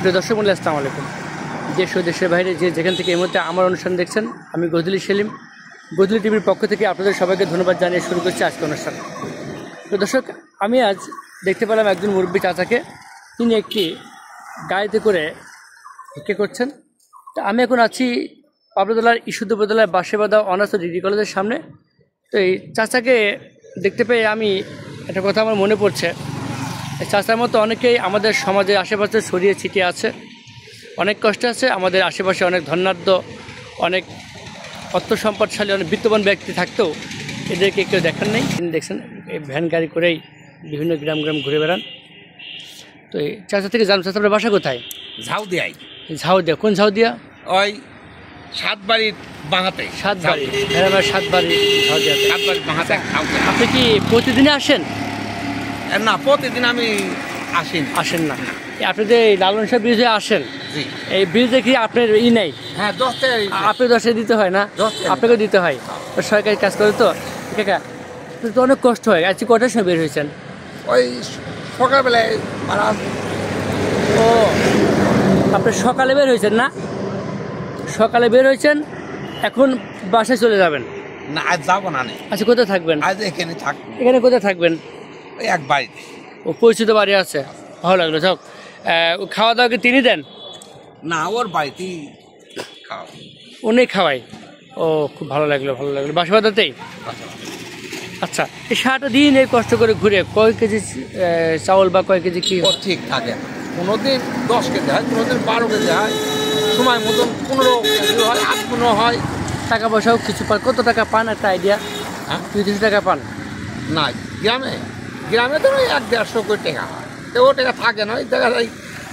প্রিয় দর্শক মণ্ডলী, আসসালামু আলাইকুম। দেশ ও দেশের বাইরে যে যেখান থেকে এই মুহূর্তে আমার অনুষ্ঠান দেখছেন, আমি গজলি সেলিম, গজলি টিভির পক্ষ থেকে আপনাদের সবাইকে ধন্যবাদ জানিয়ে শুরু করছি আজকে অনুষ্ঠান। প্রিয় দর্শক, আমি আজ দেখতে পেলাম একজন মুরব্বী চাচাকে, তিনি একটি গাড়িতে করে ভিক্ষা করছেন। তো আমি এখন আছি পাবনাজেলার ঈশ্বরদী উপজেলার বাঁশেবাঁধা অনার্স ডিগ্রি কলেজের সামনে। তো এই চাচাকে দেখতে পেয়ে আমি একটা কথা আমার মনে পড়ছে, এই চাচার মতো অনেকেই আমাদের সমাজের আশেপাশে ছড়িয়ে ছিটিয়ে আছে, অনেক কষ্ট আছে। আমাদের আশেপাশে অনেক ধনাঢ্য, অনেক অর্থ সম্পদশালী, অনেক বিত্তবান ব্যক্তি থাকতেও এদেরকে কেউ দেখার নেই। তিনি দেখছেন এই ভ্যান গাড়ি করেই বিভিন্ন গ্রাম ঘুরে বেড়ান। তো এই চাচা থেকে জানতে চাচ্ছি, আপনার বাসা কোথায়? ঝাউদিয়ায়। ঝাউদিয়া। কোন ঝাউদিয়া? ওই সাতবাড়ির বাঁহাতে। সাতবাড়ি, সাতবাড়ি ঝাউদিয়াতে। সাতবাড়ির বাঁহাতে। আপনি কি প্রতিদিনে আসেন? না, প্রতিদিন আমি আসেন না। আপনি যে লালন শাহ ব্রিজে আসেন, জি, এই ব্রিজে কি আপনার নেই? হ্যাঁ, 10 টাকা। আপনি 10 দিতে হয় না? আপনাকেও দিতে হয়, সরকারি কাজ করে তো। কাকা, তো অনেক কষ্ট হয়। আজকে কটার সময় বের হয়েছেন? ওই সকালবেলায়। ও, আপনি সকালে বের হয়েছেন না? সকালে বের হয়েছেন, এখন বাসায় চলে যাবেন? না, আজ যাবো না। আচ্ছা, কোথায় থাকবেন? আজ এখানে থাকবো। এখানে কোথায় থাকবেন? ওই এক বাড়িতে। ও, পরিচিত বাড়ি আছে, ভালো লাগলো। যাক, খাওয়া দাওয়া কি তিনি দেন? না, ওর বাড়িতেই খাওয়া। উনি খাওয়াই? ও, খুব ভালো লাগলো বাঁশেবাঁধাতেই। আচ্ছা, এই সারাটা দিন এই কষ্ট করে ঘুরে কয় কেজি চাউল বা কয় কেজি কি ঠিক থাকে? কোনোদিন 10 কেজি হয়, কোনোদিন 12 কেজি হয়, সময় মতন 15 কেজি হয়, 8 হয়। টাকা পয়সাও কিছু পান? কত টাকা পান একটা আইডিয়া? হ্যাঁ, 200 টাকা পান? না, গ্রামে তো ওই 100-150 কোটি টাকা হয়। তো ও টাকা থাকে না, ওই দেখা যায়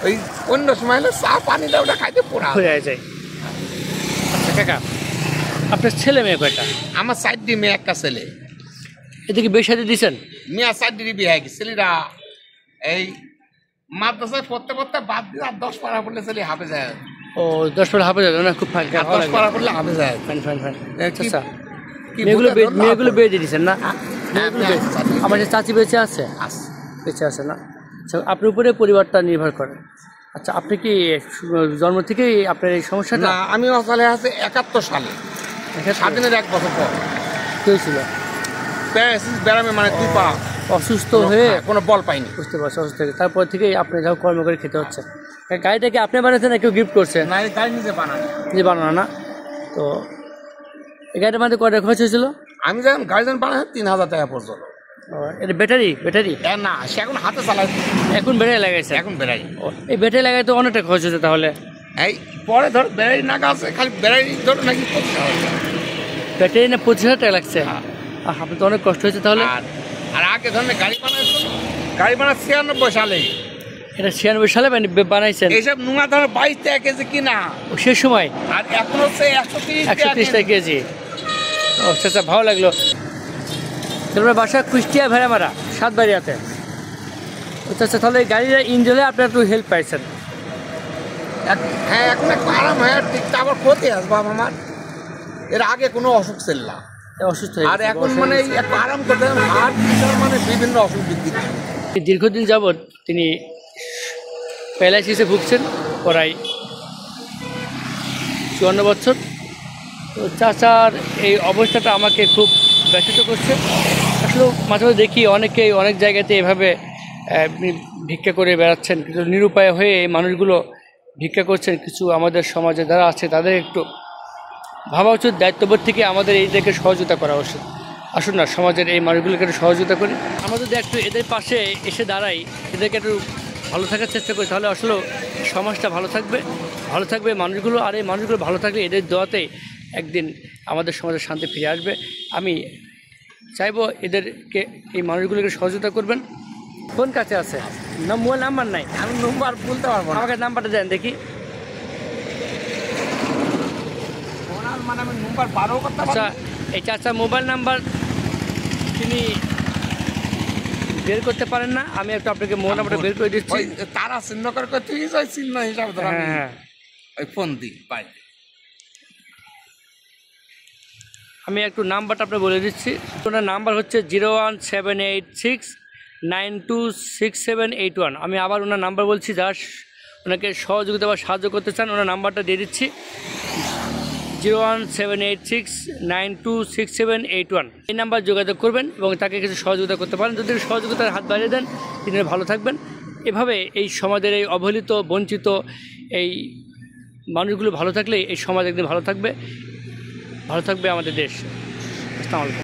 ওই অন্য সময় হলে চা পানিটা ওটা খাইতে পোড়া হয়ে যায়। আচ্ছা কাকা, আপনার ছেলে মেয়ে কয়টা? আমার 4টি মেয়ে, একটা ছেলে। এদিকে বিয়ে শাদী দিয়েছেন? মেয়ে 4টি বিয়ে হয়ে গেছে। ছেলেরা এই মাদ্রাসায় পড়তে বাদ দিয়ে আর 10 পারা পড়লে ছেলে হাফে যায়। ও, 10 পর হাফে যাবে না? খুব ফাইন। 10 পারা পড়লে হাফে যায়। ফাইন। আচ্ছা, মেয়েগুলো বিয়ে দিয়ে দিয়েছেন না? আমার যে চাচি বেঁচে আছে না? আচ্ছা, আপনার উপরে পরিবারটা নির্ভর করে। আচ্ছা, আপনি কি জন্ম থেকেই আপনার এই সমস্যাটা? না, আমি অকালে আছে 71 সালে, স্বাধীনের 1 বছর পর। কি হয়েছিল? প্যারালাইসিস ব্যারামে, মানে 2 পা অসুস্থ হয়ে কোনো বল পাইনি। বুঝতে পারছি, অসুস্থ থেকে তারপর থেকেই আপনি যা কর্ম করে খেতে হচ্ছে। গাড়িটা কি আপনি বানাচ্ছেন না কেউ গিফট করছে? না, গাড়ি নিজে বানানো। নিজে বানানো না? তো এই গাড়িটার মধ্যে কয়টা খরচ হয়েছিল? আমি যখন গাড়ি বানাই 3000 টাকা পর্যন্ত। এটা ব্যাটারি? না, সে এখন হাতে চালাই। এখন ব্যাটারি লাগাইছে? এখন ব্যাটারি। এই ব্যাটারি লাগাই তো অনেকটা খরচ হচ্ছে তাহলে। এই পরে ধর ব্যাটারি নাকা আছে, খালি ব্যাটারি ধর নাকি 25,000 টাকা। ব্যাটারি না 25,000 টাকা লাগছে? আপনি তো অনেক কষ্ট হয়েছে তাহলে। আর আগে ধরনের গাড়ি বানাইছো, গাড়ি বানা 96 সালে। এটা 96 সালে বানাইছেন? এইসব নোংরা ধর 22 টাকা কেজি কিনা সে সময়, আর এখন হচ্ছে 130 টাকা কেজি। ও আচ্ছা, ভালো লাগলো। তারপরে বাসা কুষ্টিয়া ভেড়ামারা সাতবাড়িয়াতে। আচ্ছা, তাহলে গাড়ির ইঞ্জিনে আপনার একটু হেল্প পাইছেন? হ্যাঁ, এখন একটু আরাম হয়। ঠিকটা আবার ক্ষতি আসবো আমার। এর আগে কোনো অসুখ ছিল না, অসুস্থ আর এখন মানে একটু আরাম করতে হার্ট মানে বিভিন্ন অসুখ বৃদ্ধি। দীর্ঘদিন যাবৎ তিনি প্যারালাইসিসে ভুগছেন, প্রায় 54 বছর। তো চাচার এই অবস্থাটা আমাকে খুব ব্যথিত করছে। আসলে মাঝে মাঝে দেখি অনেকেই অনেক জায়গাতে এভাবে ভিক্ষা করে বেড়াচ্ছেন, কিন্তু নিরুপায় হয়ে এই মানুষগুলো ভিক্ষা করছেন। কিছু আমাদের সমাজে যারা আছে তাদের একটু ভাবা উচিত, দায়িত্ববোধ থেকে আমাদের এইদেরকে সহযোগিতা করা উচিত। আসুন না, সমাজের এই মানুষগুলোকে একটু সহযোগিতা করি। আমরা যদি একটু এদের পাশে এসে দাঁড়াই, এদেরকে একটু ভালো থাকার চেষ্টা করি, তাহলে আসলে সমাজটা ভালো থাকবে মানুষগুলো। আর এই মানুষগুলো ভালো থাকলে এদের দোয়াতেই একদিন আমাদের সমাজে শান্তি ফিরে আসবে। আমি চাইবো এদেরকে, এই মানুষগুলোকে সহযোগিতা করবেন। ফোন কাছে আছে না? মোবাইল নাম্বার নাই? আমি নম্বর বলতে পারবো না। আমাকে নাম্বারটা দেন দেখি। মানে আমি নম্বর 12 করতে পারবো। আচ্ছা, এই চাচা মোবাইল নাম্বার তিনি বের করতে পারেন না? আমি একটু আপনাকে মোবাইল নাম্বারটা বের করে দিচ্ছি। তারা চিহ্ন করে তুই যাই চিহ্ন হিসাবে ধর আমি ওই ফোন দিই পাই। আমি একটু নাম্বারটা আপনাকে বলে দিচ্ছি। ওনার নাম্বার হচ্ছে 01786926781। আমি আবার ওনার নাম্বার বলছি, যারা ওনাকে সহযোগিতা বা সাহায্য করতে চান, ওনার নাম্বারটা দিয়ে দিচ্ছি 01786926781। এই নাম্বার যোগাযোগ করবেন এবং তাকে কিছু সহযোগিতা করতে পারেন। যদি সহযোগিতার হাত বাড়িয়ে দেন তিনি ভালো থাকবেন। এভাবে এই সমাজের এই অবহেলিত বঞ্চিত এই মানুষগুলো ভালো থাকলেই এই সমাজ একদিন ভালো থাকবে আমাদের দেশ। আসসালামু আলাইকুম।